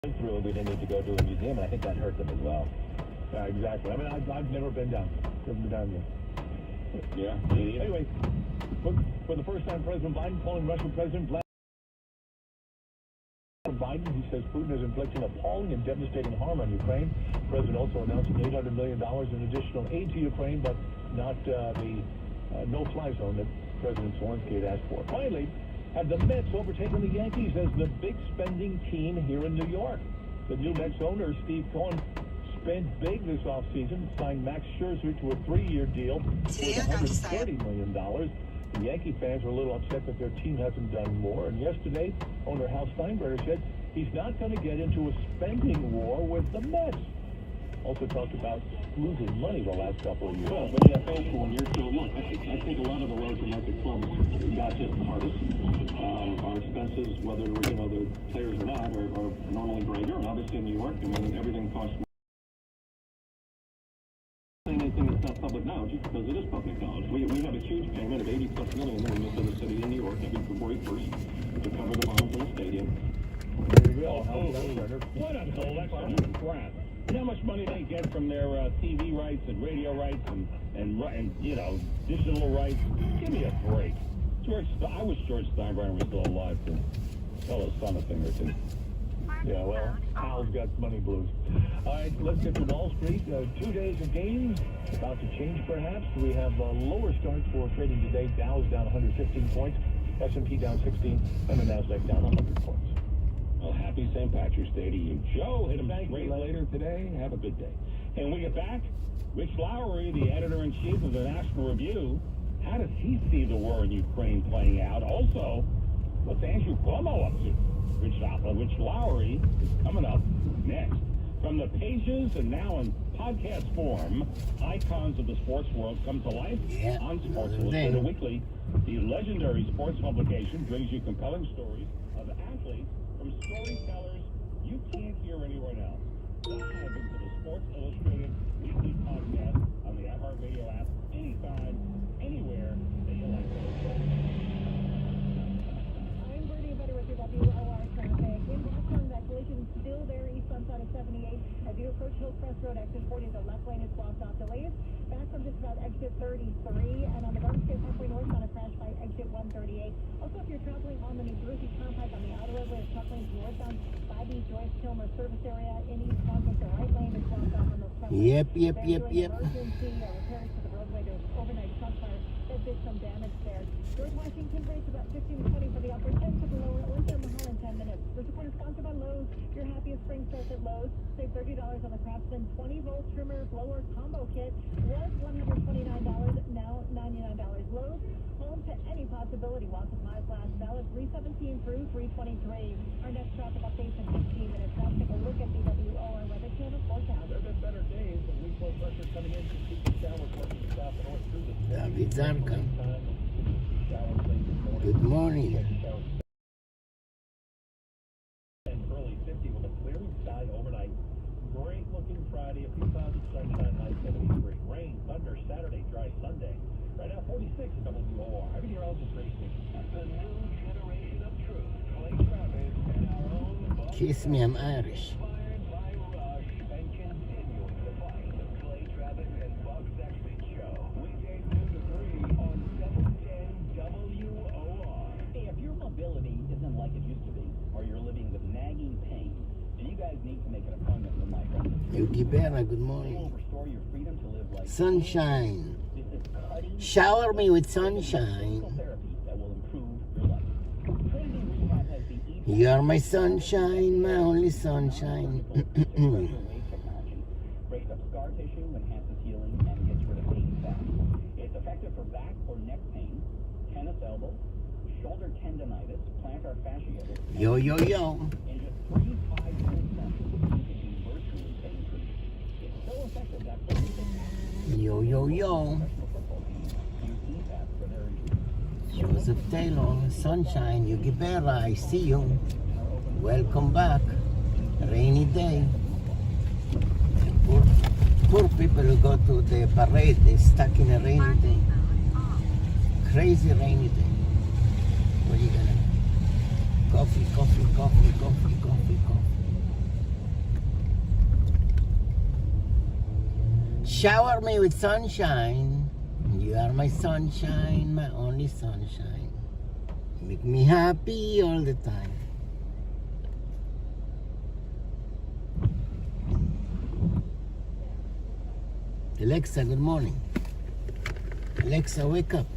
through, we didn't need to go to a museum, and I think that hurt them as well. Yeah, exactly. I mean, I've never been down. Never been down yet. Yeah. Anyway, for the first time, President Biden calling Russian President Vladimir Biden. He says Putin is inflicting appalling and devastating harm on Ukraine. The president also announcing $800 million in additional aid to Ukraine, but not the no-fly zone that President Zelensky had asked for. Finally, have the Mets overtaken the Yankees as the big spending team here in New York? The new Mets owner, Steve Cohen, spent big this offseason, signed Max Scherzer to a 3-year deal worth $140 million. The Yankee fans are a little upset that their team hasn't done more. And yesterday, owner Hal Steinbrenner said he's not going to get into a spending war with the Mets. Also talked about losing money the last couple of years. Well, when you have baseball and you're still, look, I think a lot of the larger market clubs got hit the hardest. Our expenses, whether the players or not, are normally greater. And obviously in New York, I mean, everything costs more. Anything that's not public knowledge because it is public knowledge. We have a huge payment of $80+ million when we moved to the city of New York every February 1st to cover the bonds in the stadium. There you go. What a collection of crap. You know how much money they get from their TV rights and radio rights and digital rights? Give me a break. I wish George Steinbrenner was still alive to tell his son a thing or two. Yeah, well, Hal's got money blues. All right, let's get to Wall Street. 2 days of gains, about to change perhaps. We have a lower start for trading today. Dow's down 115 points, S&P down 16, and the Nasdaq down 100 points. Well, happy St. Patrick's Day to you. Joe, hit him straight later today. Have a good day. And when we get back, Rich Lowry, the editor-in-chief of the National Review, how does he see the war in Ukraine playing out? Also, what's Andrew Cuomo up to? Rich Lowry is coming up next. From the pages and now in podcast form, icons of the sports world come to life on Sports Illustrated Weekly. The legendary sports publication brings you compelling stories of athletes from storytellers you can't hear anywhere else. Dive into the Sports Illustrated Weekly podcast on the iHeartRadio app anytime, anywhere that you like to listen. WOR traffic. In Boston, that collision still there east on side of 78. As you approach Hillcrest Road, exit 40, the left lane is blocked off. Delays back from just about exit 33. And on the Garden State Parkway North on a crash by exit 138. Also, if you're traveling on the New Jersey Turnpike on the outer roadway, truck lanes northbound by the Joyce Kilmer service area in East Brunswick, the right lane is blocked off on those front lanes. Yep. Emergency repairs to the roadway. There's overnight truck fire that did some damage there. George Washington rates about 15 to 20 for the upper 10 for the lower. Winter Mahal in 10 minutes. The support is sponsored by Lowe's. Your happiest spring starts at Lowe's. Save $30 on the Craftsman 20-volt trimmer blower combo kit. Was $129, now $99. Lowe's, home to any possibility. While supplies last, valid 317 through 323. Our next traffic update in 15 minutes. Let's take a look at the WOR Weather Channel forecast. There have been better days, but weak low pressure coming in to keep the showers working south and north through the David Zarka. Good morning. Early 50 with a clearing sky overnight. Great looking Friday, a few clouds of sunshine, high 73. Rain, thunder, Saturday, dry Sunday. Right now 46 in WOR. I'm meteorologist racing. The new generation of truth. Clay Travis and our own Kiss me, I'm Irish. inspired by Rush and continuing the fight. The Clay Travis and Buck Sexton Show. Weekdays 2 to 3 on 710 WOR. Hey, if your mobility isn't like it used to be, or you're living with nagging pain, then you guys need to make an appointment with my friend. Yuki Bella, good They will morning. restore your freedom to live like Sunshine. This is cutting Shower me with physical sunshine. therapy that will improve your life. Trinity Rehab has the easy You are my sunshine, my only sunshine. wave technology. Breaks up scar tissue, enhances healing, and gets rid of pain fast. It's effective for back or neck pain, tennis elbow, shoulder tendonitis, plantar fasciitis. Yo. In just 3 5-minute sessions, you can be virtually pain-free. It's so effective that some people Yo. professional football teams use EPAP for their injuries. Joseph Taylor, sunshine, Yuki Bella, I see you. Welcome back. Rainy day. Poor people who go to the parade, they're stuck in a rainy day. Crazy rainy day. What are you gonna? Coffee. Shower me with sunshine. You are my sunshine, my only sunshine. Make me happy all the time. Alexa, good morning. Alexa, wake up.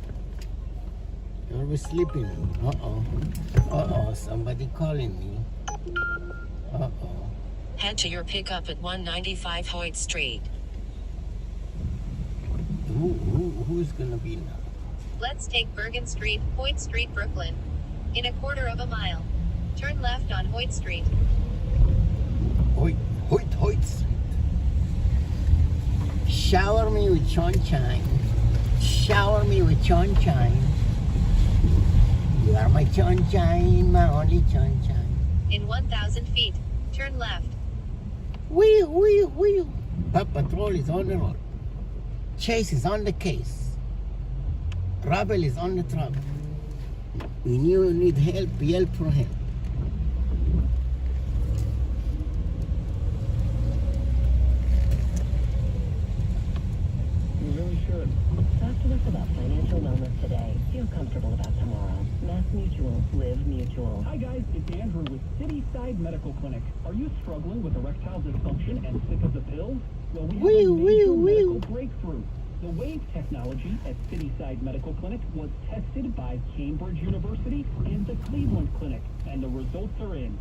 You're always sleeping. Uh-oh, somebody calling me. Uh-oh. Head to your pickup at 195 Hoyt Street. Who's gonna be now? Let's take Bergen Street, Hoyt Street, Brooklyn. In a quarter of a mile. Turn left on Hoyt Street. Hoyt Street. Shower me with sunshine. Shower me with sunshine. You are my sunshine, my only sunshine. In 1,000 feet, turn left. Wee. Paw Patrol is on the road. Chase is on the case. Trouble is on the trouble. When you need help, yell for help. You really should. Talk to us about financial wellness today. Feel comfortable about tomorrow. Mass Mutual. Live Mutual. Hi guys, it's Andrew with Cityside Medical Clinic. Are you struggling with erectile dysfunction and sick of the pills? Well, we have a major medical breakthrough. The WAVE technology at Cityside Medical Clinic was tested by Cambridge University and the Cleveland Clinic, and the results are in.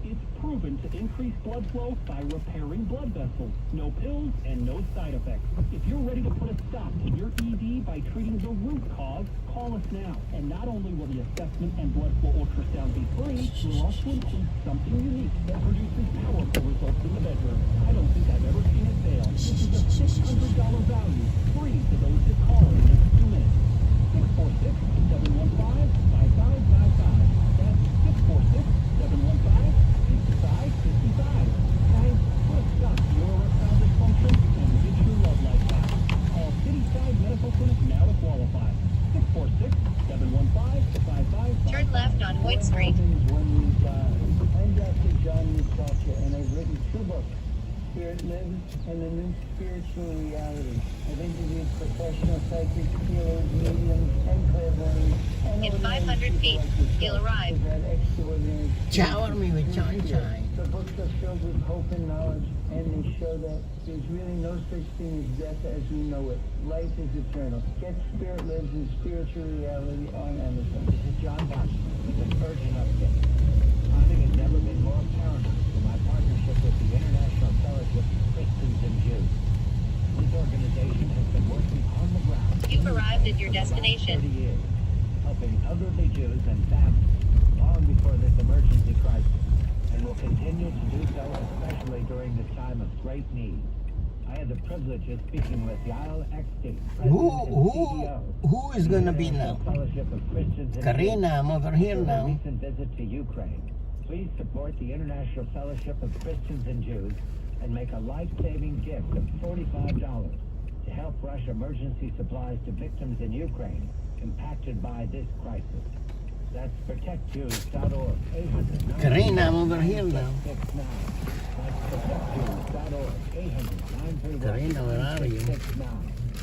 It's proven to increase blood flow by repairing blood vessels. No pills and no side effects. If you're ready to put a stop to your ED by treating the root cause, call us now. And not only will the assessment and blood flow ultrasound be free, we'll also include something unique that produces powerful results in the bedroom. I don't think I've ever seen it fail. This is a $600 value, free to those that call in the next 2 minutes. 646-715-5555. That's 646-715-5555. Guys, put a stop to your erectile dysfunction and get your love life back. Call Cityside Medical Clinic now to qualify. 646-715-5555. Turn left on Hoyt Street. When we die. I'm Dr. John Musacha, and I've written 2 books, Spirit Lives and The New Spiritual Reality. I've interviewed professional psychics, healers, mediums, and clairvoyants. In 500 feet, you'll arrive. Shower me with sunshine. The books are filled with hope and knowledge, and they show that there's really no such thing as death as we know it. Life is eternal. Get Spirit Lives and Spiritual Reality on Amazon. This is John Boston with an urgent update. Timing has never been more paramount for my partnership with the International Fellowship of Christians and Jews. This organization has been working on the ground. You've arrived at your destination. 30 years, helping elderly Jews and families long before this emergency crisis, and will continue to do so, especially during this time of great need. I had the privilege of speaking with Yael Eckstein, President and CEO. Who is going to be now? Fellowship of Christians and Karina, I'm over here Jews, now. a recent visit to Ukraine. Please support the International Fellowship of Christians and Jews and make a life-saving gift of $45 to help rush emergency supplies to victims in Ukraine impacted by this crisis. That's protectjews.org. Karina, I'm over here now. That's protectjews.org. 800-931-669. Karina, where are you?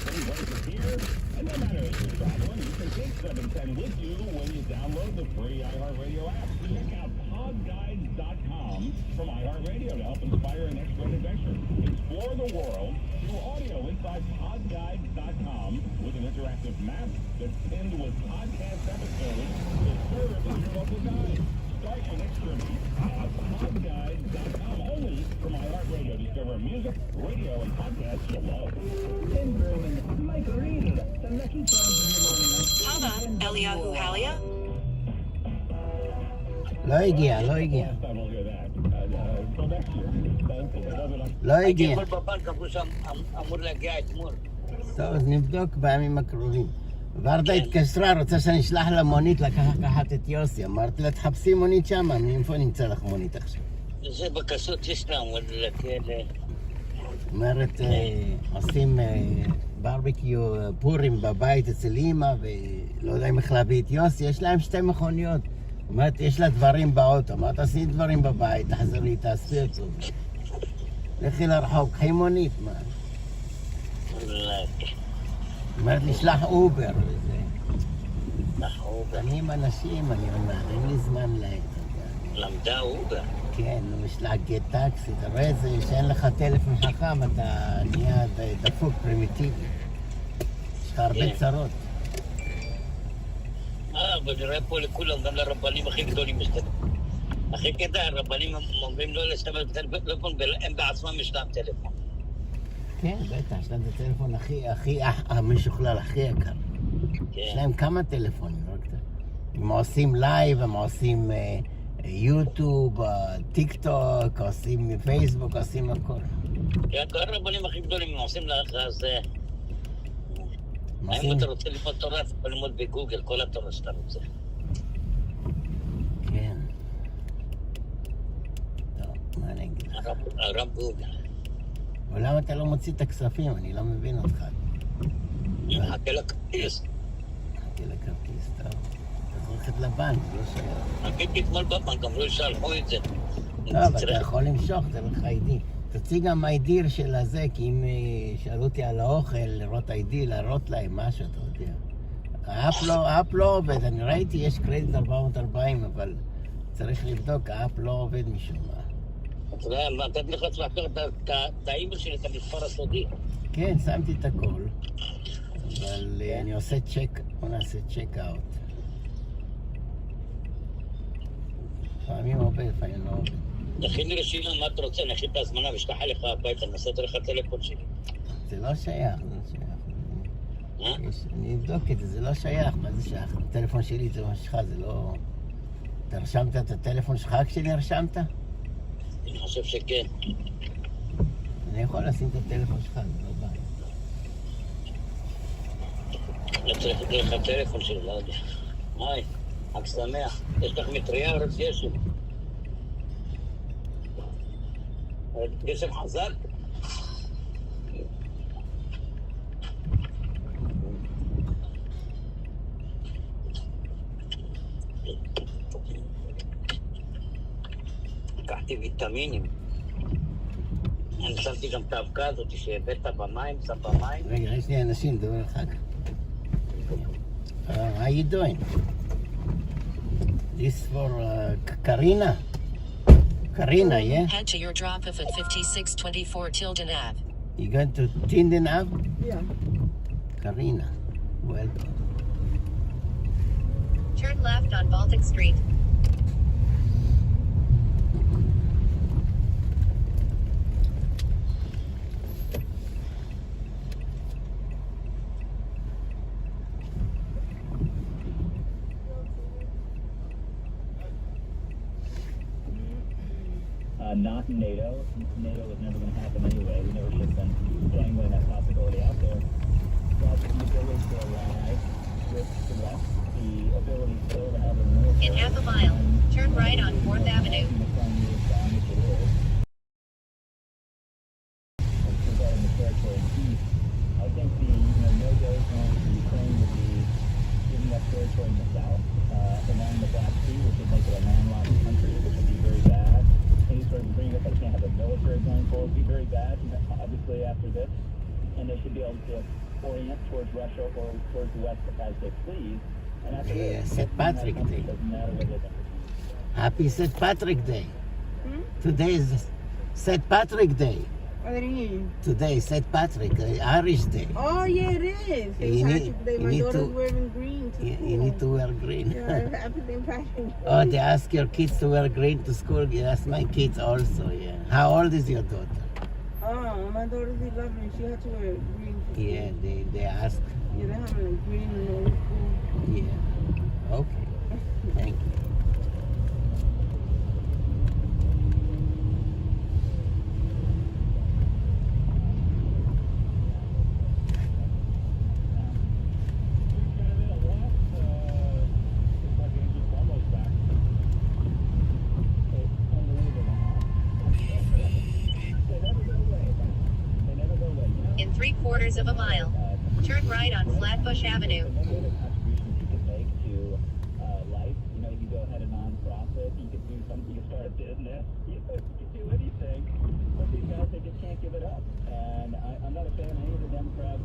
Anybody can hear, and no matter if you're traveling, you can take 710 with you when you download the free iHeartRadio app. Check out podguides.com from iHeartRadio to help inspire an expert adventure. Explore the world through audio inside podguides.com with an interactive map that's pinned with podcast episodes that serve as your local guide. Start your next journey at podguides.com, only from iHeartRadio. Discover music, radio, and podcasts you'll love. In Berlin, Mike Reed, the Lucky Charms of your morning. Haba, Eliyahu Halia? לא הגיע. Last time we'll hear that. Till next year. Thank you. לא הגיע. בבנק אמרו שאמור להגיע אתמול. טוב, אז נבדוק בימים הקרובים. ורדה התקשרה, רוצה שאני אשלח לה מונית לקחת את יוסי. אמרתי לה, תחפשי מונית שמה, מאיפה נמצא לך מונית עכשיו? זה בקשות ישנם, אומרת, עושים ברביקיו פורים בבית אצל אמא, ולא יודע אם איך להביא את יוסי, יש להם 2 מכוניות. אומרת, יש לה דברים באוטו, אמרת, עשי דברים בבית, תחזרי, תעשי את זה. לכי לרחוב, קחי מונית, מה? אומרת לי, שלח אובר וזה. שלח אובר. אני עם אנשים, אני אומר, אין לי זמן למדה אובר. כן, יש לה גט טקסי, אתה רואה את זה, שאין לך טלפון חכם, אתה נהיה דפוק, פרימיטיבי. יש לך הרבה צרות. אבל נראה פה לכולם, גם לרבנים הכי גדולים יש טלפון. הכי כדאי, הרבנים אומרים לא להשתמש בטלפון, והם בעצמם יש להם טלפון. כן, בטח, יש להם את הטלפון הכי המשוכלל, הכי יקר. יש להם כמה טלפונים, הם עושים לייב, הם עושים יוטיוב, טיק טוק, עושים פייסבוק, עושים הכל. כן, כל הרבנים הכי גדולים עושים לך, אז... האם אתה רוצה ללמוד תורה, אתה יכול ללמוד בגוגל, כל התורה שאתה רוצה. כן. טוב, מה אני אגיד לך? הרב גוגל. אבל למה אתה לא מוציא את הכספים? אני לא מבין אותך. אני מחכה לכרטיס. מחכה לכרטיס, טוב. אתה הולכת לבנק, זה לא שייך. מחכתי אתמול בבנק, אמרו שלחו את זה. טוב, אתה יכול למשוך דרך ID. תוציא גם ID של הזה, כי אם שאלו אותי על האוכל, לראות ID, להראות להם משהו, אתה יודע. האפ לא עובד, אני ראיתי, יש קרדיט 440, אבל צריך לבדוק, האפ לא עובד משום מה. אתה יודע, נתתי לך להכיר את האימייל שלי, את המספר הסודי. כן, שמתי את הכל, אבל אני עושה צ'ק, בוא נעשה צ'ק אאוט. לפעמים עובד, לפעמים לא עובד. נכין לי רשימה מה אתה רוצה, נכין את ההזמנה ושלחה לך הביתה, נעשה לך טלפון שלי. זה לא שייך, זה לא שייך. אני אבדוק את זה, זה לא שייך, מה זה שייך? הטלפון שלי זה מה שלך, זה לא... אתה רשמת את הטלפון שלך כשנרשמת? אני חושב שכן. אני יכול לשים את הטלפון שלך, זה לא בעיה. אני צריך לתת לך הטלפון שלי, לא יודע. היי, חג שמח. יש לך מטריה או רק גשם? גשם חזק? לקחתי ויטמינים. אני שמתי גם את האבקה הזאת שהבאת במים, שם במים. רגע, יש לי אנשים, דבר אחר כך. How you doing? This for Karina? Karina, yeah? Head to your drop off at 5624 Tilden Ave. You going to Tilden Ave? Yeah. Karina, welcome. Turn left on Baltic Street. Not NATO. NATO was never going to happen anyway. We never should have been dangling that possibility out there. But the ability to ally with the West, the ability still to have a military... In half a mile, turn right on 4th Avenue. Regarding the territory east, I think the no-go zone for Ukraine would be giving up territory in the south, along the Black Sea, which would make it a landlocked country, which would be very bad. Any sort of agreement they can't have a military going forward would be very bad, obviously, after this. And they should be able to orient towards Russia or towards the West as they please. And after Yeah, St. Patrick Day. Doesn't matter what they think. Happy St. Patrick Day. Today is St. Patrick Day. What do you mean? Today is St. Patrick, Irish Day. Oh, yeah, it is. You need- Day. you My need daughter's to- wearing green to You school. need to wear green. Yeah, happy St. Patrick's Day. Oh, they ask your kids to wear green to school? Yes, my kids also, yeah. How old is your daughter? Oh, my daughter's 11. She had to wear green for school. Yeah, they ask. Yeah, they're having a green in all school. Yeah. Okay. Thank you. In 3/4 of a mile, turn right on Flatbush Avenue. Contributions you can make to life. You can go ahead and non-profit. You can do something. You can start a business. You can do anything. But these guys, they just can't give it up. And I'm not a saying, hey, the Democrats,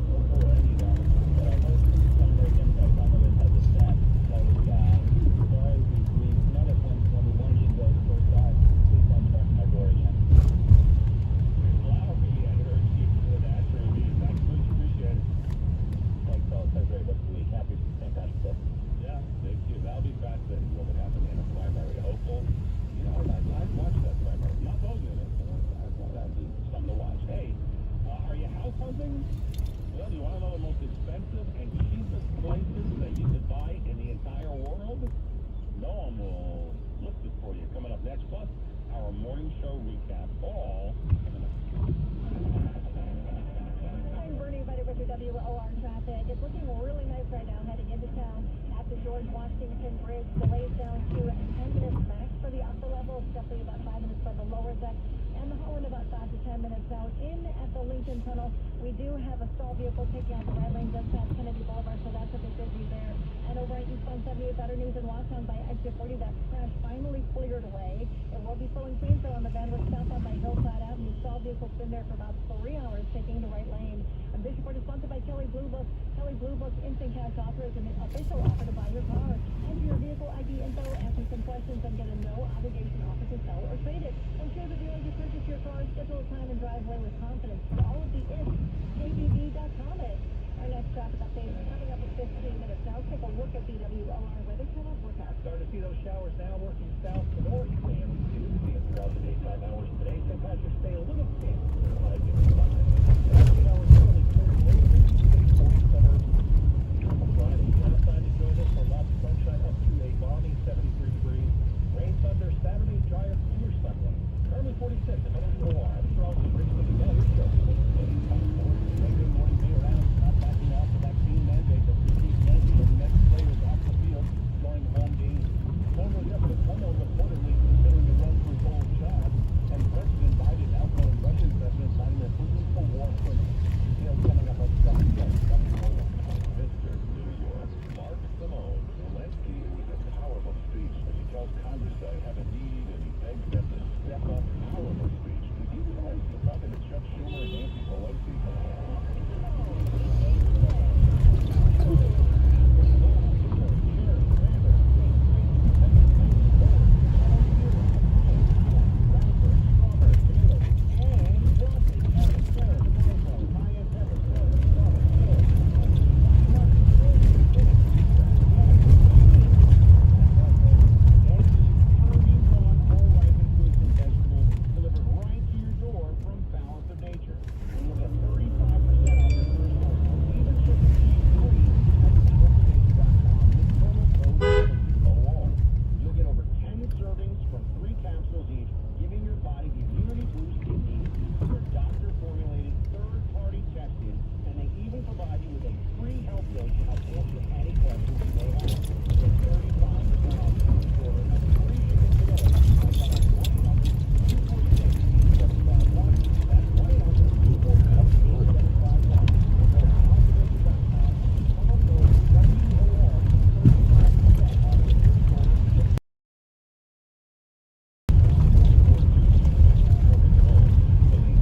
go for it, you know. But I hope some of the Democrats on the list has a set that is, sorry, we've met it when we wanted you to go so far. Please don't press my door again. Lowry, editor-in-chief of the National Review. Thanks, Bruce. Appreciate it. Thanks, fellas. Have a great rest of the week. Happy St. Patrick's Day. Yeah, thank you. That'll be fascinating what would happen in a primary. Hopeful. You know, I'd watch that primary. Not voting in it, but I thought that'd be something to watch. Hey, are you house hunting? Well, do you want to know the most expensive and cheapest places that you could buy in the entire world? Noam will list it for you coming up next. Plus, our morning show recap. All coming up. I'm Bernie, invited with your WOR traffic. It's looking really nice right now heading into town. At the George Washington Bridge, delays down to 10 minutes max for the upper level, definitely about 5 minutes for the lower deck, and the Holland about 5 to 10 minutes now. In at the Lincoln Tunnel, we do have a stall vehicle taking out the right lane just past Kennedy Boulevard, so that's a bit busy there. And over at eastbound 78, better news in Wausau by exit 40, that crash finally cleared away. It will be flowing clean, so on the Van Wyck southbound by Hillside Avenue, stall vehicle's been there for about 3 hours taking the right lane. And this report is sponsored by Kelly Blue Book. Kelly Blue Book Instant Cash Offer is an official offer to buy your car. Enter your vehicle ID info, answer some questions, and get a no obligation offer to sell or trade it. Ensure the dealer you purchase your car, schedule a time and drive away with confidence. For all of the ifs, KBB.com it. Our next traffic update is coming up in 15 minutes. Now let's take a look at the WOR weather channel forecast. Starting to see those showers now working south to north. And we do see it throughout the daytime hours today. St. Patrick's Day a little bit. Like it's fun. 18 hours early, clear later. 47 on Friday. Get outside to enjoy this. A lot of sunshine up to a balmy 73 degrees. Rain thunder Saturday, drier, cooler Sunday. Currently 46 at WOR. I'm Charles Briggs with the Gallery Show. Monday morning day around, not backing off the vaccine mandate that received many of the next players off the field during home games. Former Justice Cuomo reportedly considering a run-through whole job, and President Biden outgoing Russian President Vladimir Putin for war criminals. Details coming up on 7 Mr. New York, Mark Simone. Zelensky with a powerful speech as he tells Congress I have a need, and he begs them to step up. Powerful speech. Did you realize he's talking to Chuck Schumer and Nancy Pelosi?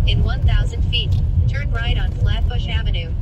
In 1,000 feet, turn right on Flatbush Avenue.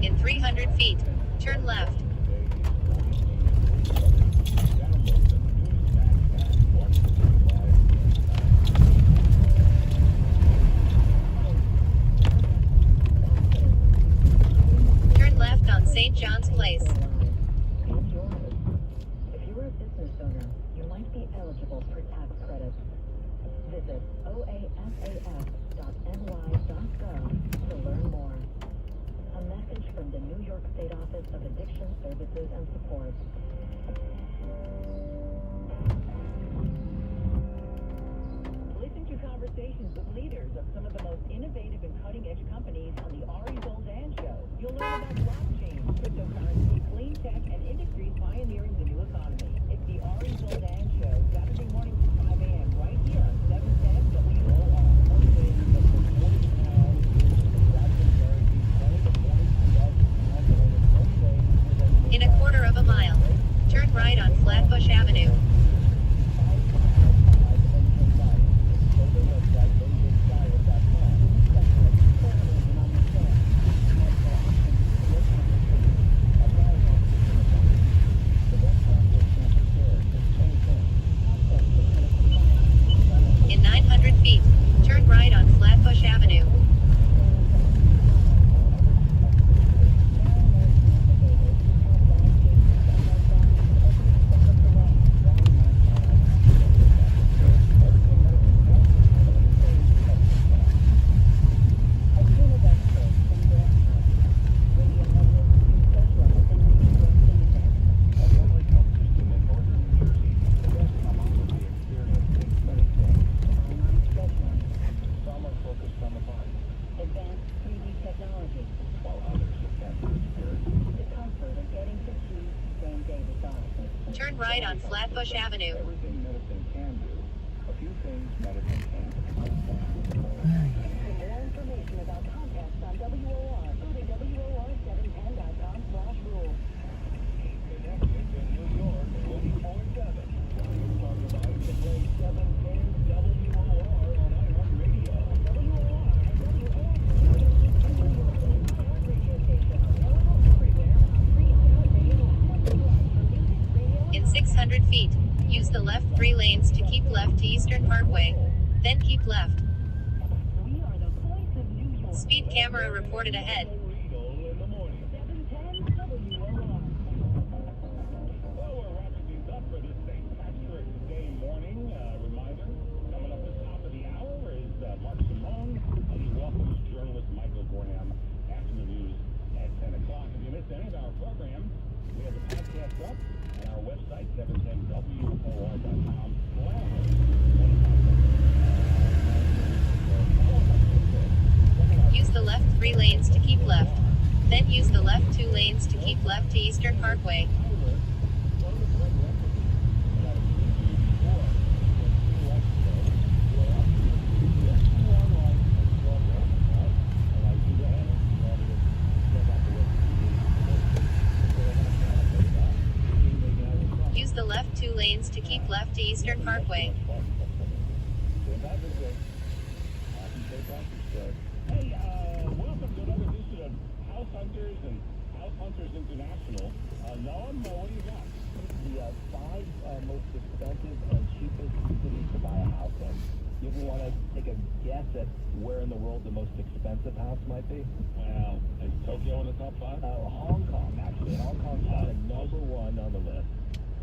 In 300 feet, turn left. Turn left on St. John's Place. If you're a business owner, you might be eligible for tax credits. Visit oasaf.ny.gov to learn more. A message from the New York State Office of Addiction Services and Support. Listen to conversations with leaders of some of the most innovative and cutting-edge companies on the Ari Zoldan Show. You'll learn about blockchain, cryptocurrency, clean tech, and industries pioneering the new economy. It's the Ari Zoldan Show, Saturday mornings at 5 a.m. right here on 710 WOR. In a quarter of a mile, turn right on Flatbush Avenue. In 900 feet, turn right on Flatbush Avenue. Turn right on Flatbush Avenue. Everything medicine can do, a few things medicine can't. For more information about contests on WOR, go to WOR710.com/rules. Connected in New York, 24/7. We're talking about to play 710 WOR on iHeartRadio. WOR and WOR radio station available everywhere on our free iHeartRadio app. For music, radio, In 600 feet, use the left 3 lanes to keep left to Eastern Parkway. Then keep left. we are the voice of New York. Speed camera reported ahead. Regal in the morning. 710 WOR. Well, we're wrapping things up for this St. Patrick's Day morning. Reminder, coming up at the top of the hour is Mark Simone, and he welcomes journalist Michael Graham after the news at 10 o'clock. If you missed any of our program, we have the podcast up on our website, 710WOR.com. Use the left 3 lanes to keep left. Then use the left 2 lanes to keep left to Eastern Parkway. Use the left 2 lanes to keep left to Eastern Parkway. Hey, welcome to another edition of House Hunters and House Hunters International. Noam, what do you got? The 5 most expensive and cheapest cities to buy a house in. You ever want to take a guess at where in the world the most expensive house might be? Well, is Tokyo in the top 5? Hong Kong, actually. Hong Kong's number 1 on the list.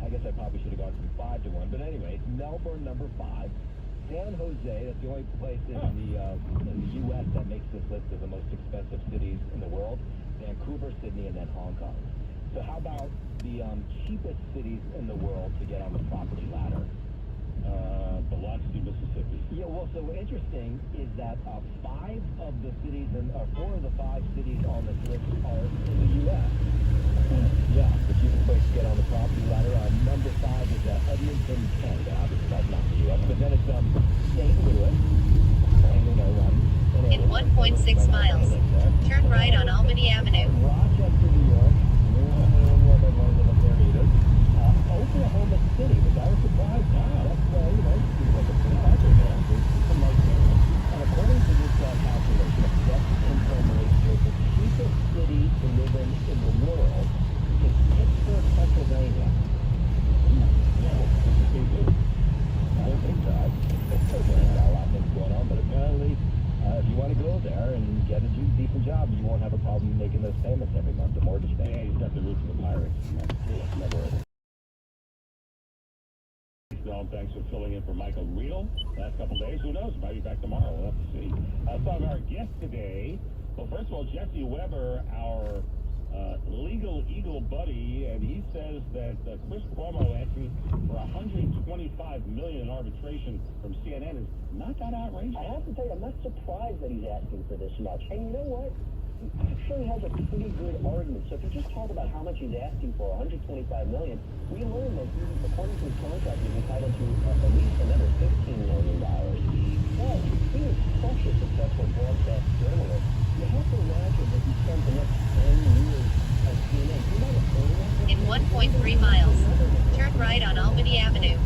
I guess I probably should have gone from 5 to 1. But anyway, Melbourne, number 5. San Jose, that's the only place in the U.S. that makes this list of the most expensive cities in the world. Vancouver, Sydney, and then Hong Kong. So how about the cheapest cities in the world to get on the property ladder? Biloxi, Mississippi. Yeah, well, so interesting is that 4 of the 5 cities on this list are in the U.S. Yeah, the cheapest place to get on the property ladder. Number 5 is Edmonton, Canada. Obviously, that's not the U.S. But then it's St. Louis. In 1.6 miles, turn right on Albany Avenue. Rochester, New York. Oklahoma City, which I was surprised. Wow, that's, seems like a pretty popular answer. And according to this calculation of death income ratio, the cheapest city to live in the world is Pittsburgh, Pennsylvania. I don't think so. There's a lot of things going on, but apparently, if you want to go there and get a decent job, you won't have a problem making those payments every month, the mortgage payment. Yeah, he's got the roots of the Pirates. Never over. Thanks for filling in for Michael Riedel. Last couple days, who knows? Might be back tomorrow. We'll have to see. Some of our guests today. Well, first of all, Jesse Weber, our lead old buddy, and he says that Chris Cuomo asking for $125 million in arbitration from CNN is not that outrageous. I have to tell you, I'm not surprised that he's asking for this much. And you know what? He actually has a pretty good argument. So if you just talk about how much he's asking for, $125 million, we learned that he, according to his contract, he's entitled to at least another $15 million. But he was such a successful broadcast journalist. You have to imagine that he spent the next 10 years at CNN. You might have heard of In 1.3 miles, turn right on Albany Avenue.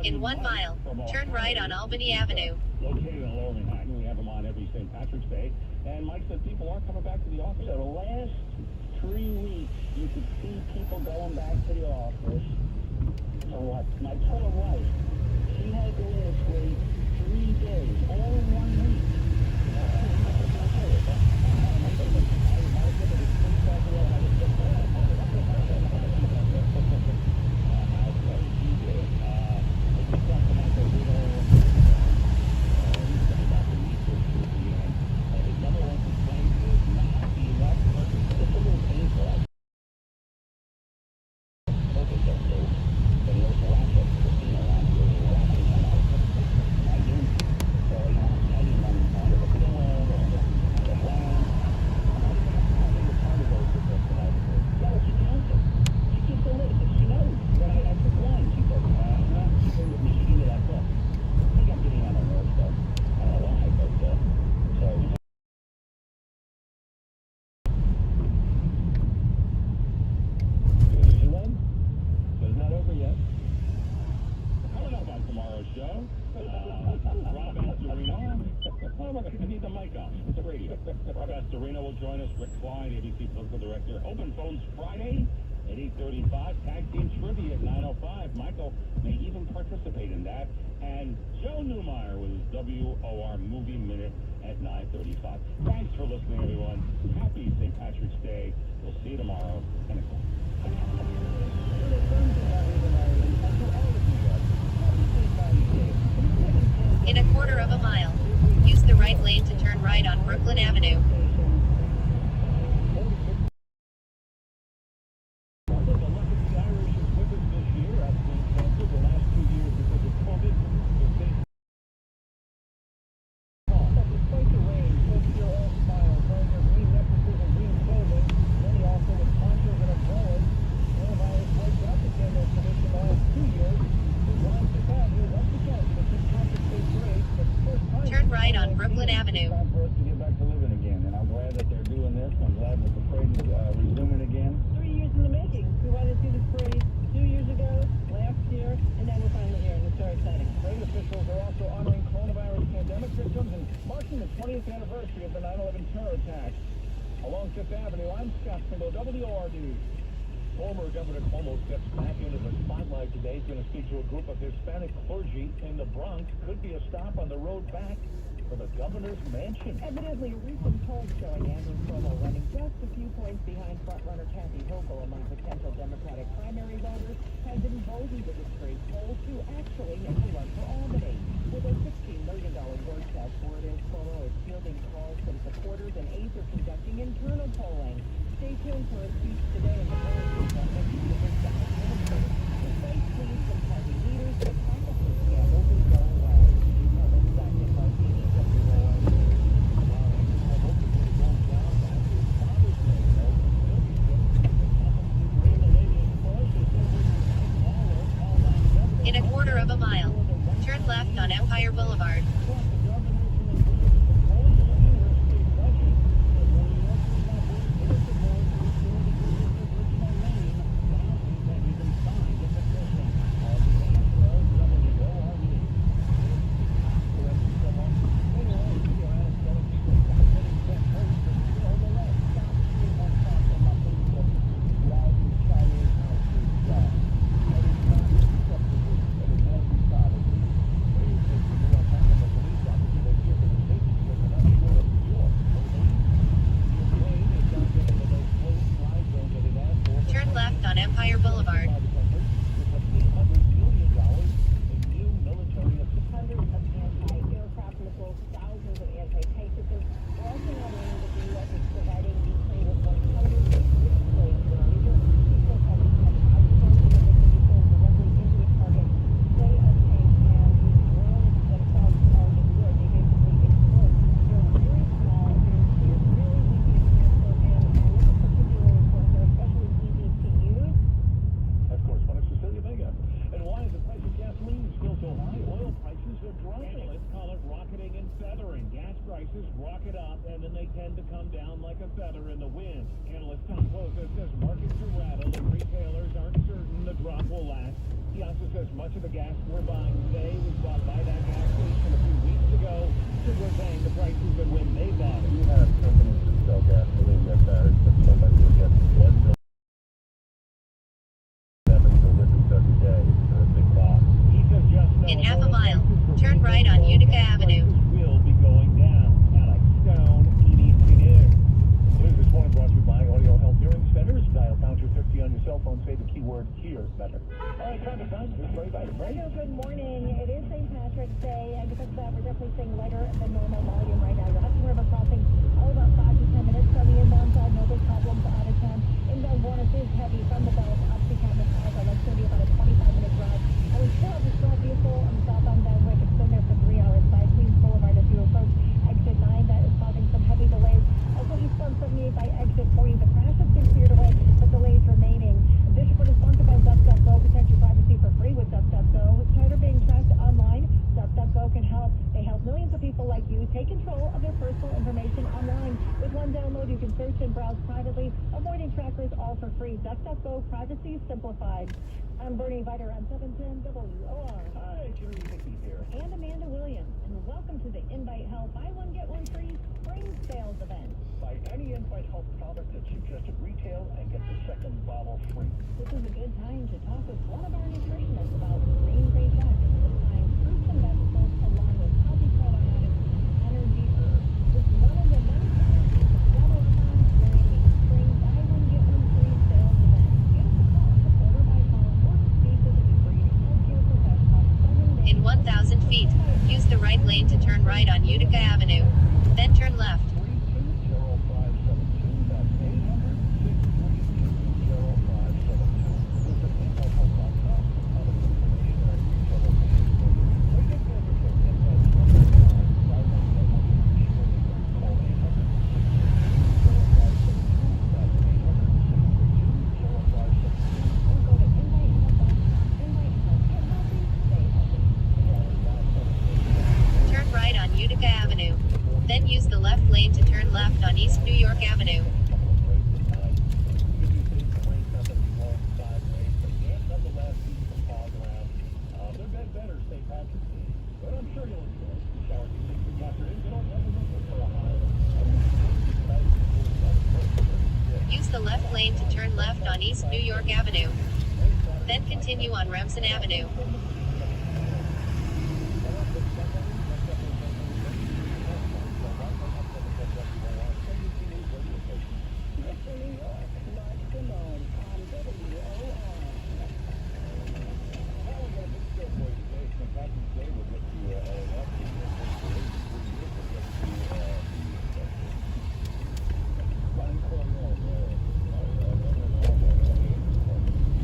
In 1 mile, turn right on Albany Avenue. Located in Lower Manhattan, we have him on every St. Patrick's Day. And Mike said people are coming back to the office. So the last 3 weeks, you could see people going back to the office. So what? My poor wife, she had to wait 3 days, all in 1 week. Open phones Friday at 8:35. Tag team trivia at 9:05. Michael may even participate in that. And Joe Newmeyer with his WOR Movie Minute at 9:35. Thanks for listening, everyone. Happy St. Patrick's Day. We'll see you tomorrow. 10 o'clock. In a quarter of a mile, use the right lane to turn right on Brooklyn Avenue. Turn right on Brooklyn Avenue. Time for us to get back to living again, and I'm glad that they're doing this. I'm glad that the parade is resuming again. 3 years in the making. We wanted to see this parade 2 years ago, last year, and now we're finally here, and it's very exciting. Parade officials are also honoring coronavirus pandemic victims and marking the 20th anniversary of the 9/11 terror attacks. Along Fifth Avenue, I'm Scott Single, WOR News. Former Governor Cuomo steps back into the spotlight today. He's going to speak to a group of Hispanic clergy in the Bronx. Could be a stop on the road back for the governor's mansion. Evidently, a recent poll showing Andrew Cuomo running just a few points behind frontrunner Kathy Hochul among potential Democratic primary voters has emboldened the disgraced poll to actually make a run for Albany. With a $16 million war chest, word is Cuomo is fielding calls from supporters and aides are conducting internal polling. Stay tuned for a speech today in the Bronx on the South Minister. Despite pleas from party leaders, the practice scandals is going well. Department Secretary Martini In a quarter of a mile, turn left on Empire Boulevard. prices rocket up, and then they tend to come down like a feather in the wind. Analyst Tom Closa says markets are rattled and retailers aren't certain the drop will last. He also says much of the gas we're buying today was bought by that gas station a few weeks ago, so we're paying the prices that when they bought it. You have companies that sell gasoline that matters, but somebody will get 1 million. 7 deliveries every day for a big box. He says just know In half a mile, turn right on Utica Avenue. will be going down. Alex Stone, EDC News. News this morning brought to you by Audio Health Hearing Centers. Dial pound 250 on your cell phone. Say the keyword hear better. All right, traffic time. Here's Ray Biden. Ray. Good morning. It is St. Patrick's Day, and because of that, we're definitely seeing lighter than normal volume right now. You'll have to worry about crossing about 5 to 10 minutes from the inbound side. No big problems out of 10. Inbound Warner is heavy from the belt up to Campus Plaza. That's going to be about a 25-minute drive. And we still have a small vehicle on the southbound Bandwick. It's been there for 3 hours by Queens Boulevard as you approach exit 9. That is causing some heavy delays. Also, eastbound 78 by exit 40. The crash has been cleared away, but delays remaining. This report is sponsored by DuckDuckGo. Protect your privacy for free with DuckDuckGo. Tired of being tracked online? DuckDuckGo can help. They help millions of people like you take control of their personal information online. With one download, you can search and browse privately, avoiding trackers all for free. DuckDuckGo, privacy simplified. I'm Bernie Viter on 710 WOR. Hi, Jerry Hickey here. And Amanda Williams. And welcome to the Invite Health Buy One Get One Free Spring Sales Event. Buy any Invite Health product at suggested retail and get the second bottle free. This is a good time to talk with one of our nutritionists about green grade diet, combine fruits and vegetables along with healthy probiotics, energy herbs. This is one of the many products double fun during the spring Buy One Get One Free Sales Event. Give us a call to order by phone or speak with a degree healthcare professional. In 1,000 feet, use the right lane to turn right on Utica Avenue. Then turn left. Turn right on Utica Avenue. Then use the left lane to turn left on East New York Avenue. Use the left lane to turn left on East New York Avenue. Then continue on Remsen Avenue.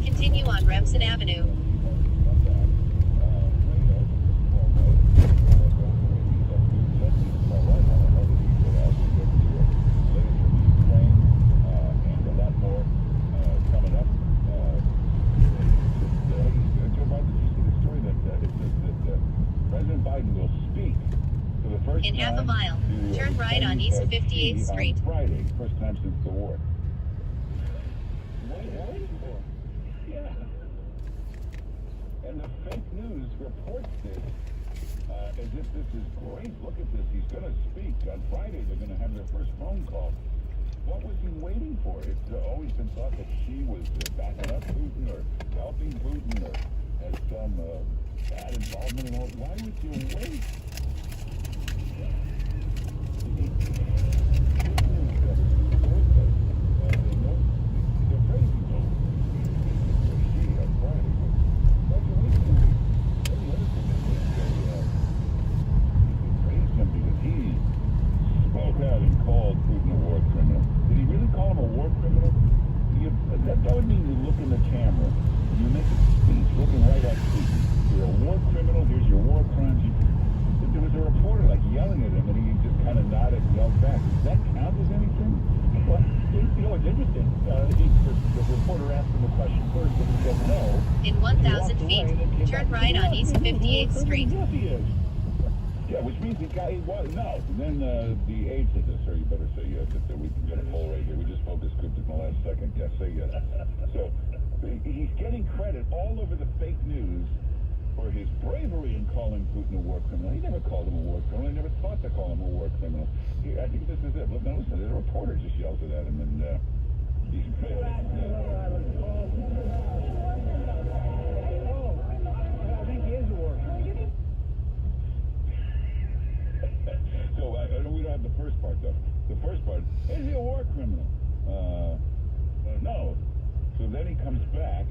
Continue on Remsen Avenue. In half a mile, turn right on East 58th Street. Friday, first time since the war. Yeah. And the fake news reports this as if this is great. Look at this. He's going to speak. On Friday, they're going to have their first phone call. What was he waiting for? It's always been thought that she was backing up Putin or helping Putin or has some bad involvement in all. Why would you wait? That would mean you look in the camera and you make a speech looking right at Putin. You're a war criminal, here's your war crimes. There was a reporter like yelling at him and he just kind of nodded and yelled back. Does that count as anything? Well, you know, it's interesting. The reporter asked him the question first and he said no. In 1,000 feet, turn right on East 58th Street. Yes, he is. Yeah, which means he was, no. And then the aide said, sir, you better say yes. That we can get a poll right here. We just focus group in the last second. Yes, say yes. So he's getting credit all over the fake news for his bravery in calling Putin a war criminal. He never called him a war criminal. He never thought to call him a war criminal. I think this is it. Look, now listen, a reporter just yells it at him, and he's I think he is a war criminal. So we don't have the first part, though. The first part, is he a war criminal? No. So then he comes back.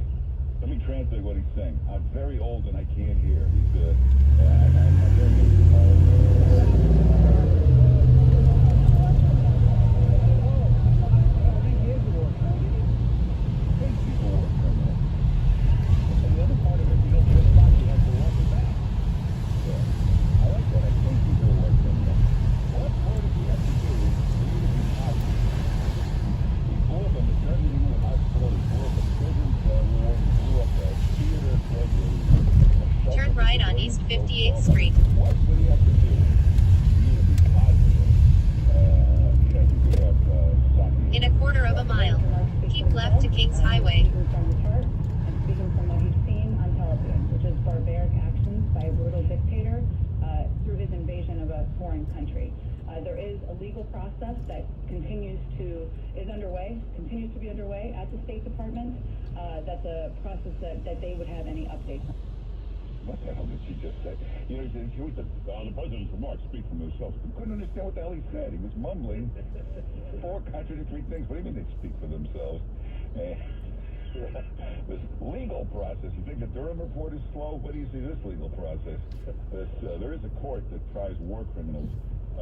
Let me translate what he's saying. I'm very old and I can't hear. He's I'm hearing Turn right on East 58th Street. What do you have to do? You need to be positive. In a quarter of a mile, keep left to Kings Highway. From the chart and speaking from what he's seen on television, which is barbaric actions by a brutal dictator through his invasion of a foreign country. There is a legal process that continues to be underway at the State Department. That's a process that they would have any updates on. What the hell did she just say? You know, the president's remarks speak for themselves. I couldn't understand what the hell he said. He was mumbling 4 contradictory things. What do you mean they speak for themselves? This legal process. You think the Durham report is slow? What do you see this legal process? There is a court that tries war criminals.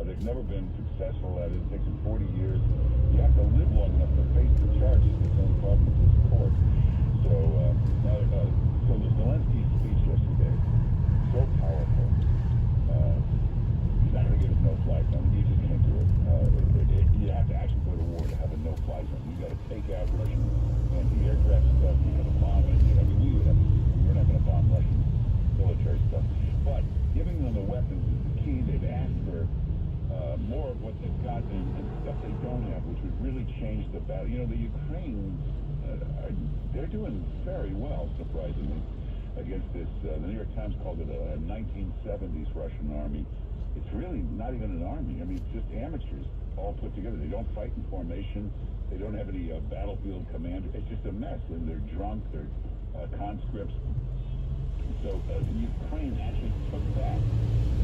They've never been successful at it. It takes them 40 years. You have to live long enough to face the charges. That's the only problem with this court. So, so Zelensky's speech yesterday, so powerful. He's not going to give us no-fly zone. He's just going to do it. You have to actually go to war to have a no-fly zone. You got to take out Russian anti-aircraft stuff. You got to bomb it. I mean, we're not going to bomb Russian military stuff. But giving them the weapons is the key. They've asked for more of what they've got and stuff they don't have, which would really change the battle. You know, the Ukrainians, they're doing very well, surprisingly, against this. The New York Times called it a 1970s Russian army. It's really not even an army. I mean, it's just amateurs all put together. They don't fight in formation. They don't have any battlefield commander. It's just a mess. And they're drunk. They're conscripts. So the Ukraine actually took back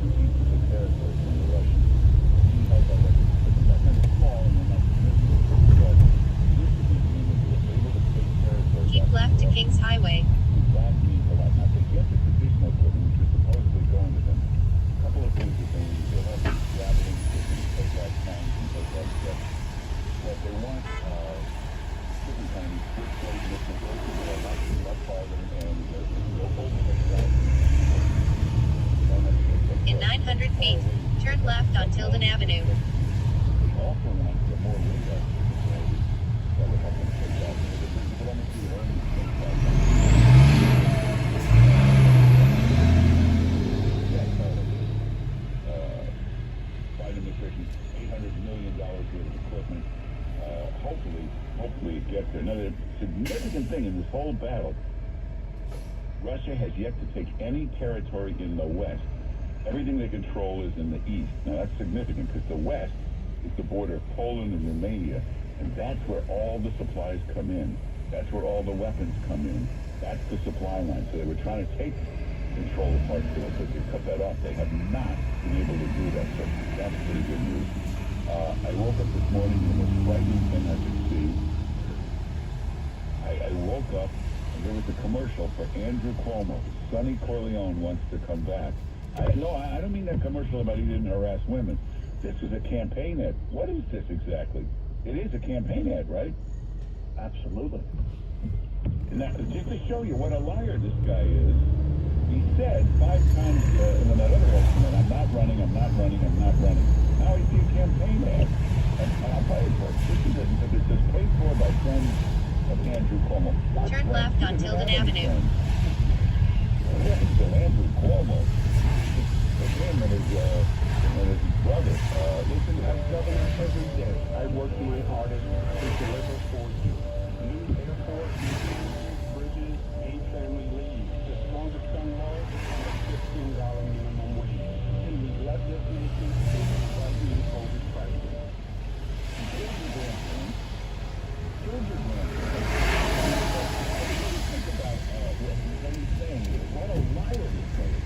2 pieces of territory from the Russians. They're not going to fall and they're not significant, but able to take territory. Keep left to Kings Highway. That means a lot. Now, they get the traditional equipment, which is supposedly going to them. A couple of things that they need. They have these javelin systems, take out tanks and take out stuff. But they want different kind of these switchblade missiles, that are much farther and go over the south. In 900 feet, turn left on Tilden Avenue. They also want the more radar capabilities that would help them take out. But I'm see the Army take out. Biden administration, $800 million worth of equipment. Hopefully it gets there. Another significant thing in this whole battle, Russia has yet to take any territory in the West. Everything they control is in the East. Now that's significant because the West is the border of Poland and Romania, and that's where all the supplies come in. That's where all the weapons come in. That's the supply line. So they were trying to take control of parts of it, but they cut that off. They have not been able to do that, so that's pretty good news. I woke up this morning and the most frightening thing I could see. I woke up and there was a commercial for Andrew Cuomo. Sonny Corleone wants to come back. I don't mean that commercial about he didn't harass women. This is a campaign ad. What is this exactly? It is a campaign ad, right? Absolutely. Now, just to show you what a liar this guy is, he said 5 times in that other estimate, I'm not running. Now I see a campaign ad, and I'll tell you for it. This is it says paid for by friends of Andrew Cuomo. Turn left on Tilden Avenue. So Andrew Cuomo, with him and his brother. Listen, as governor every day, I work my hardest to deliver for you. New airport, bridges, paid family leave, the strongest gun laws, and a $15 minimum wage. And we love this nation by being COVID crisis. Georgia grandparents. Georgia grandparents. Think about what he's saying here. What a liar he's saying.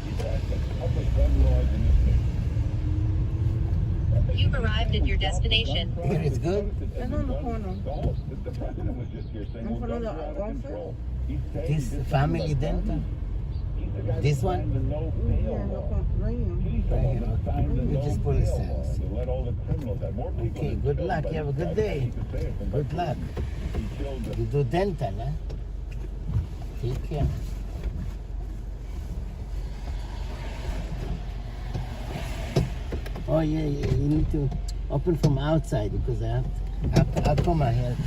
He's asking public gun laws in this nation. You've arrived at your destination. Here it's good. The president was just here saying, well, guns are out of control. This family dental. This one? Which is police sense. Okay, good luck. You have a good day. Good luck. You do dental, huh? Take care. Oh yeah, you need to open from outside because I'll come ahead.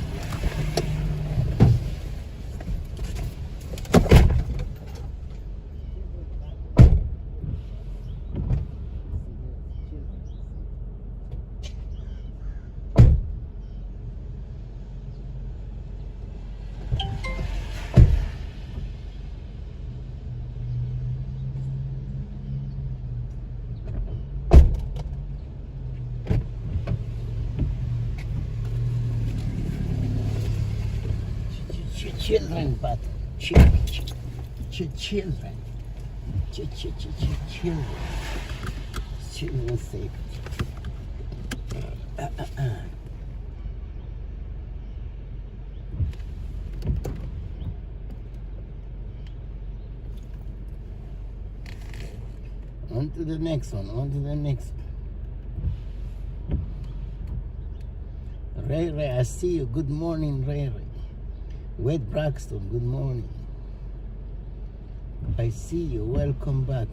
Children, but children. Children safe. On to the next one, on to the next one. Ray Ray, I see you. Good morning, Ray Ray. Wade Braxton, good morning. I see you. Welcome back,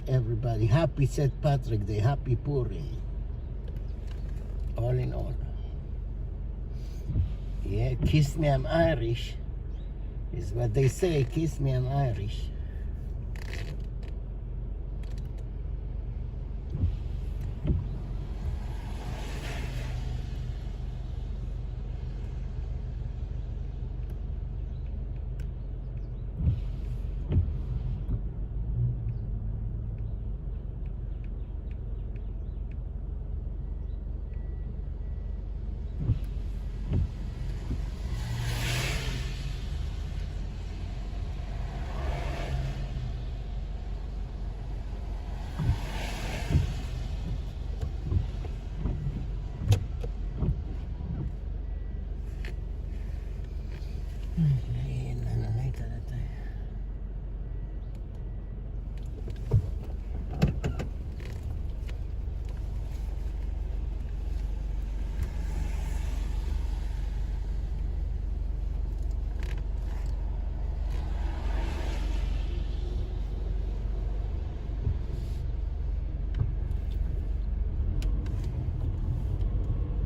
everybody. Happy St. Patrick Day. Happy Purim. All in all. Yeah, kiss me, I'm Irish. Is what they say. Kiss me, I'm Irish.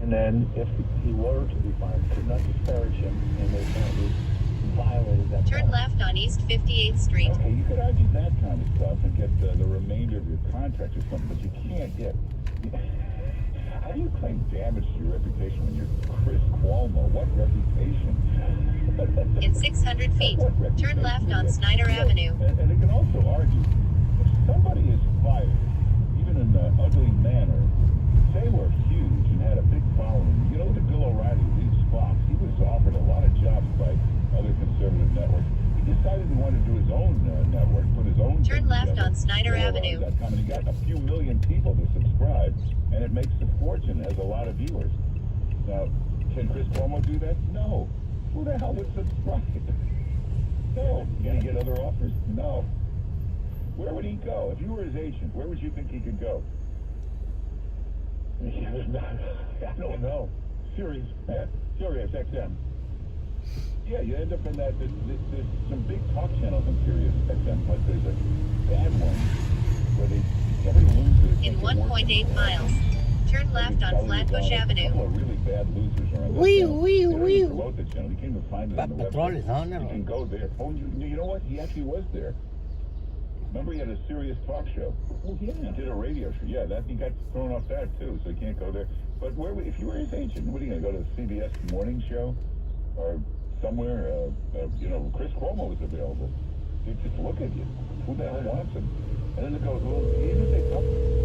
And then, if he were to be fired, could not disparage him, and they apparently violated that. Turn left on East 58th Street. Okay, you could argue that kind of stuff and get the remainder of your contract or something, but you can't get... How do you claim damage to your reputation when you're Chris Cuomo? What reputation? In 600 feet, turn left on Snyder Avenue. And they can also argue, if somebody is fired, even in an ugly manner, they were huge and had a big following. You know, the Bill O'Reilly leaves Fox. He was offered a lot of jobs by other conservative networks. He decided he wanted to do his own network, put his own... Turn left on Snyder Avenue. And he got a few million people to subscribe, and it makes a fortune, has a lot of viewers. Now, can Chris Cuomo do that? No. Who the hell would subscribe? No. Can he get other offers? No. Where would he go? If you were his agent, where would you think he could go? I don't know. Sirius XM. Yeah, you end up in that. There's some big talk channels in Sirius XM, but there's a bad one where every loser. In 1.8 miles, turn left on Flatbush Avenue. A couple of really bad losers are on that channel. They don't even promote the channel. You can't even find it on the website. You can go there. Oh, you know what? He actually was there. Remember, he had a serious talk show. Oh, yeah. He did a radio show. Yeah, that he got thrown off that too, so he can't go there. But if you were his agent, what are you going to go to the CBS morning show or somewhere? Chris Cuomo was available. He'd just look at you. Who the hell wants him? And then it goes, well, he didn't say something.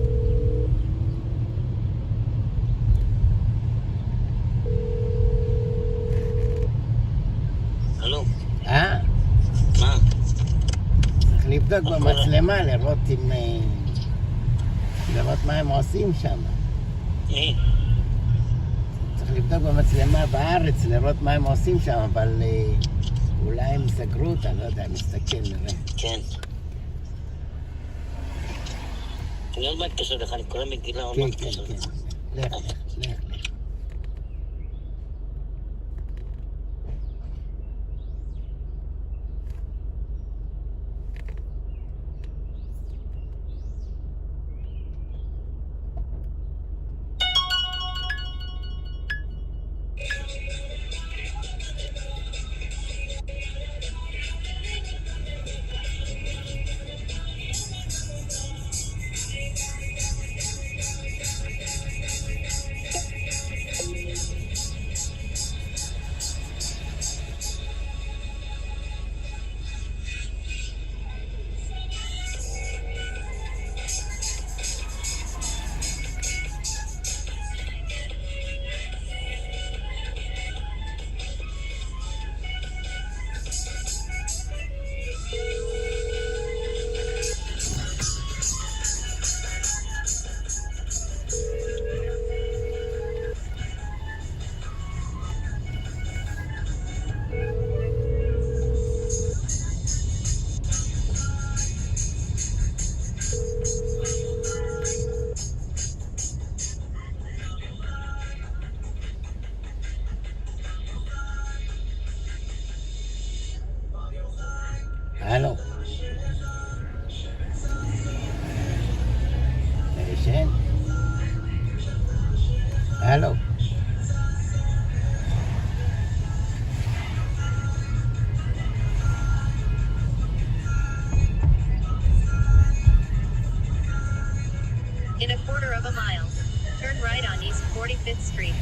הלו. מה? צריך לבדוק במצלמה, לראות מה הם עושים שם. צריך לבדוק במצלמה בארץ, לראות מה הם עושים שם, אבל אולי הם סגרו אותה, לא יודע, מסתכל, נראה. כן. אני עוד מעט קשר לך, אני קורא מגילה עוד כן, מעט כן, קשר כן. לך. לך. הלו. אתה ישן? הלו. In a quarter of a mile, turn right on East 45th Street.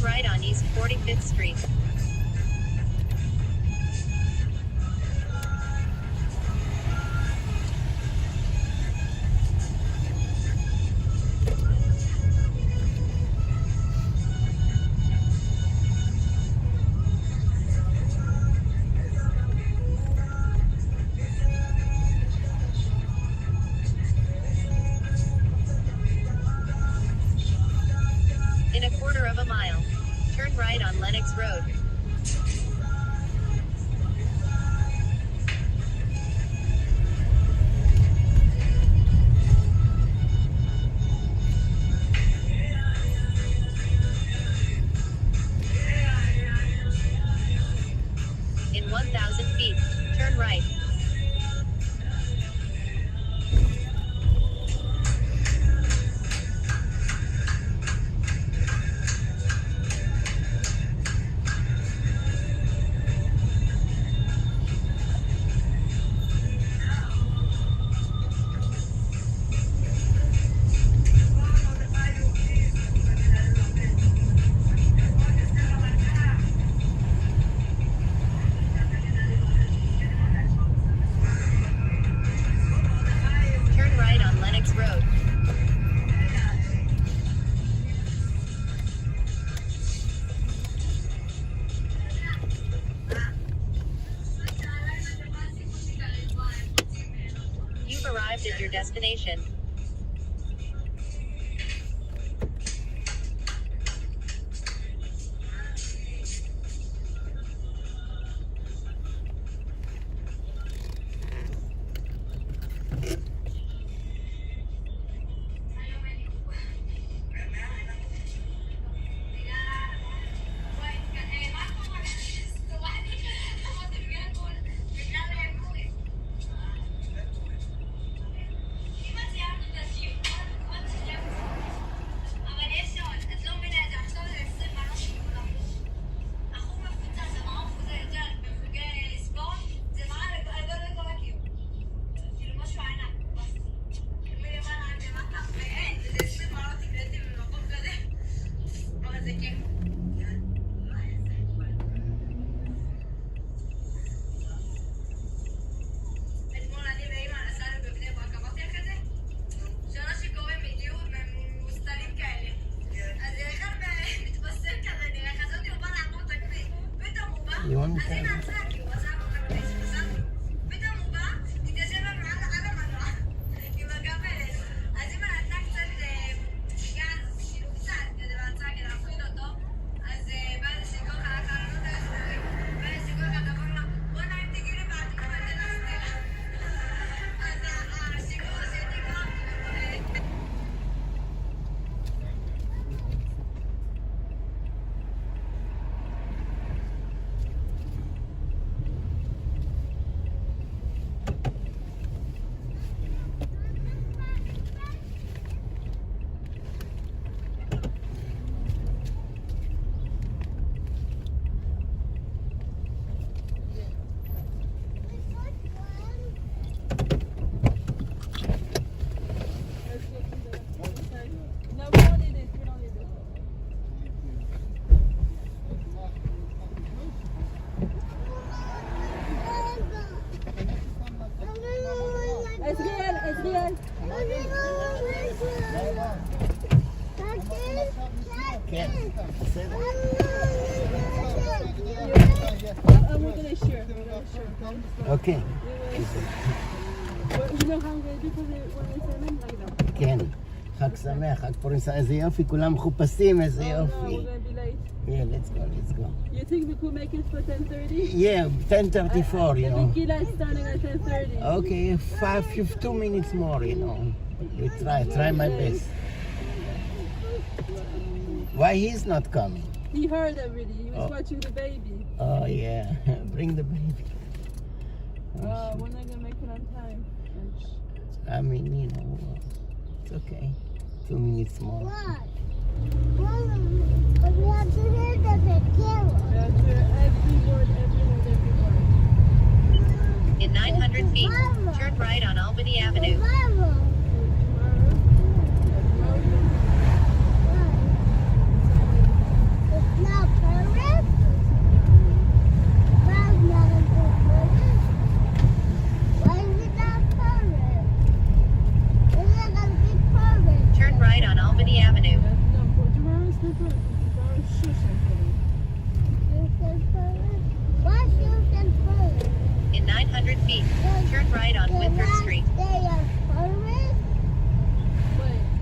Right on East 45th Street. In a quarter of a mile, turn right on Lenox Road. In 1,000 feet, turn right. selected your destination. You want to Okay. כן, חג שמח, חג פורים שמח, איזה יופי, כולם מחופשים, איזה יופי. Yeah, let's go. You think we could make it for 10:30? Yeah, 10:34, you know. Gila is starting at 10:30. Okay, 2 minutes more, you know. We try my best. Why he's not coming? He heard already, he was watching the baby. Oh yeah, bring the baby. We're not gonna make it on time. I mean, you know, it's okay. 2 minutes more. We have to hear every word. In 900 feet, turn right on Albany Avenue. Turn right on Albany Avenue. In 900 feet, turn right on Winthrop Street. Wait,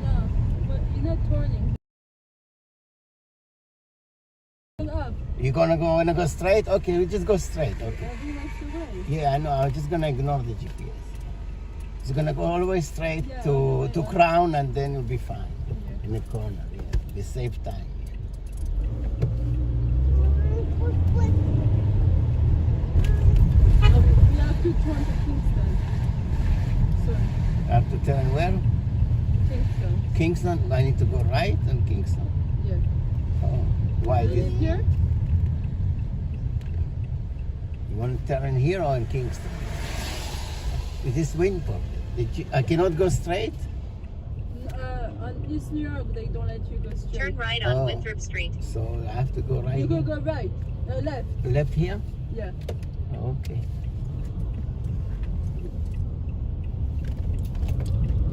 no, but you're not turning. Up. You're wanna go straight? Okay, we just go straight, okay. Yeah, I know, I'm just gonna ignore the GPS. It's gonna go all the way straight to Crown and then you'll be fine. In the corner, yeah. Be safe time. We have to turn to Kingston. Sorry. I have to turn where? Kingston. Kingston? I need to go right on Kingston? Yeah. Oh, why? Here? You want to turn here or in Kingston? With this wind problem. I cannot go straight? On East New York, they don't let you go straight. Turn right on Winthrop Street. So I have to go right You here? go right. Left. Left here? Yeah. Okay.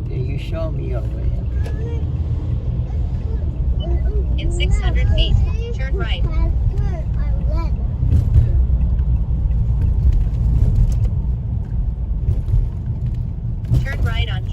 Okay, you show me your way. In 600 feet, turn right. Turn right on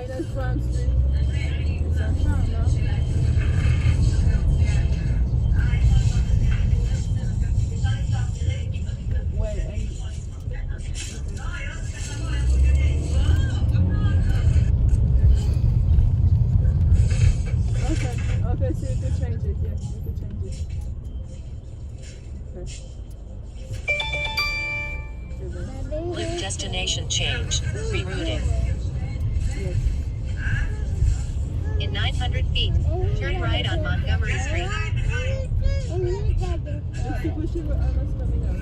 minus Front Street. C'est un charme, hein? Ouais, okay, so you could change it, yes, you could change it. Okay. Loop destination changed. Rerouting. Yes. In 900 feet, turn right on Montgomery Street. Just to push you, almost coming up.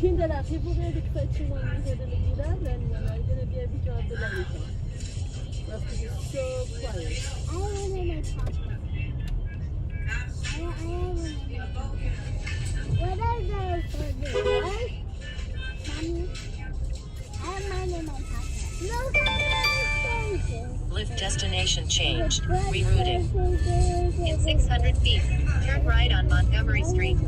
Kinder, if we're going to fetch you when we hit the Megillah, then you're not going to be able to have the narration. You have to be so quiet. I want in my pocket. What are those for me? What? Mommy? I have mine in my pocket. No, Loop destination changed. Rerouting. In 600 feet, turn right on Montgomery Street.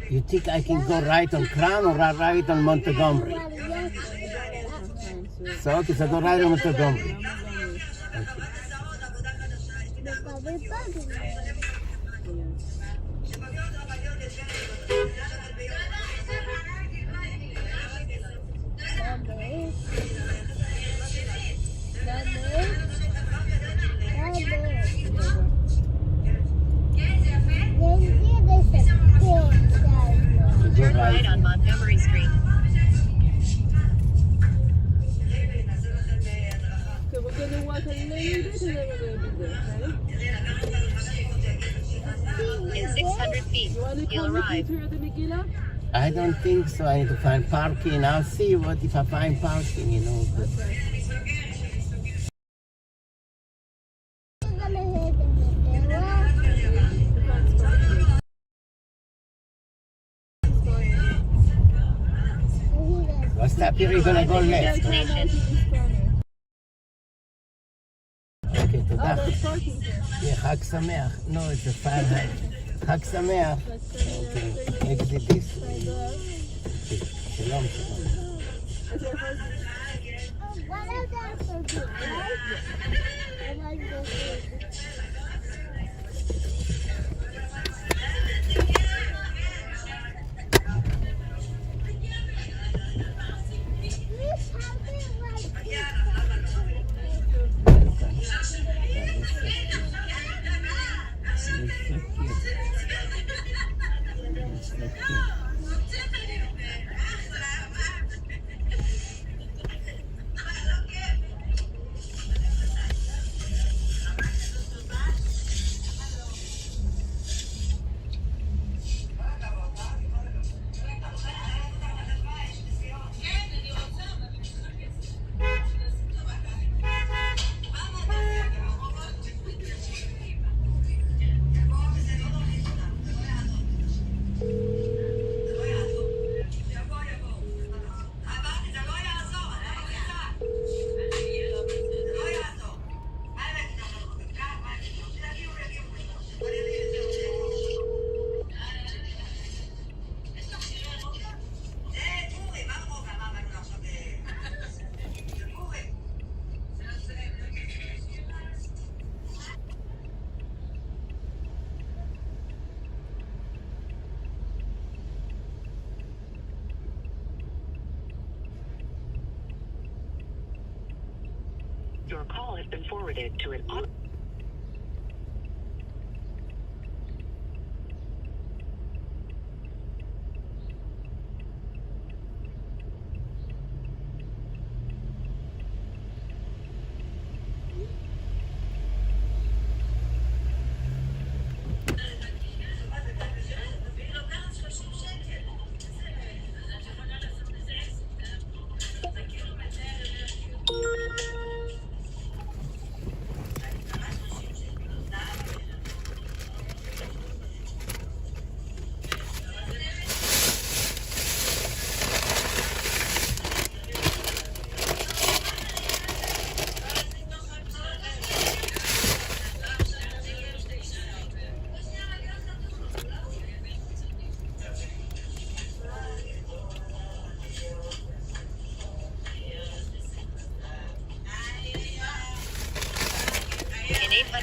You think I can go right on Crown or right on Montgomery? So, okay, so go right on Montgomery. Turn right on Montgomery Street. So we're going to walk a little bit and then we're going to be there, okay? In 600 feet, you'll arrive. I don't think so. I need to find parking. I'll see what if I find parking, you know. Well, stop here, you're gonna go left. Okay, תודה. Yeah, חג שמח. No, it's a fine. חג שמח. Okay, exit this way. Okay, שלום, שלום. Your call has been forwarded to an Thank you.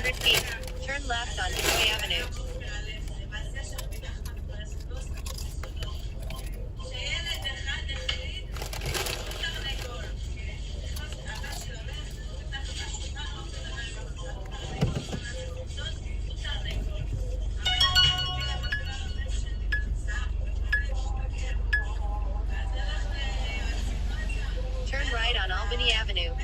400 feet. Turn left on Troy Avenue. Turn right on Albany Avenue.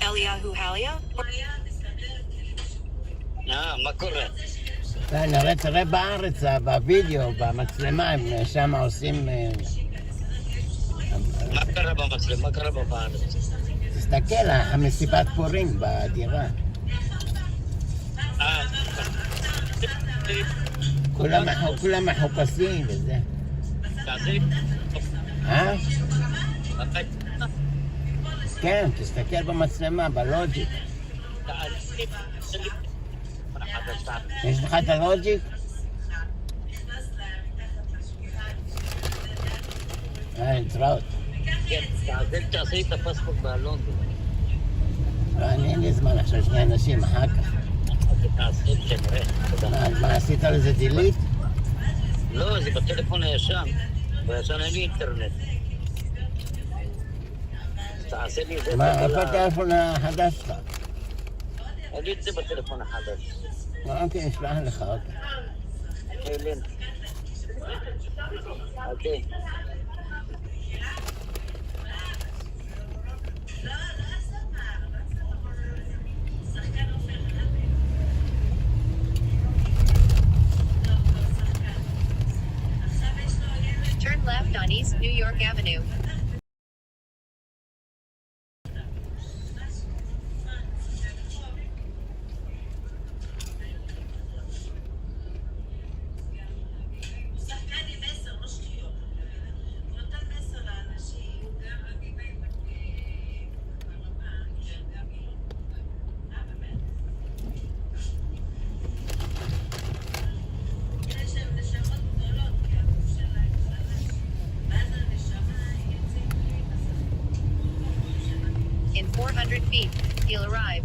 Eliyahu Halia? מה קורה? תראה בארץ, בווידאו, במצלמה, הם שם עושים... מה קרה במצלמה? מה קרה בארץ? תסתכל, המסיבת פורים בדירה. כולם מחופשים וזה. כן, תסתכל במצלמה, בלוג'יק. יש לך את הלוג'יק? להתראות. כן, תעשה לי את הפספורט בלונדון. אין לי זמן עכשיו, שני אנשים, אחר כך. תעשה לי שנראה. מה, עשית לזה דילית? לא, זה בטלפון הישן. בישן אין לי אינטרנט. תעשה לי את זה. מה, איפה הטלפון החדש שלך? אין לי את זה בטלפון החדש. אוקיי, אשלח לך, אוקיי. אוקיי. Turn left on East New York Avenue. In 400 feet, you'll arrive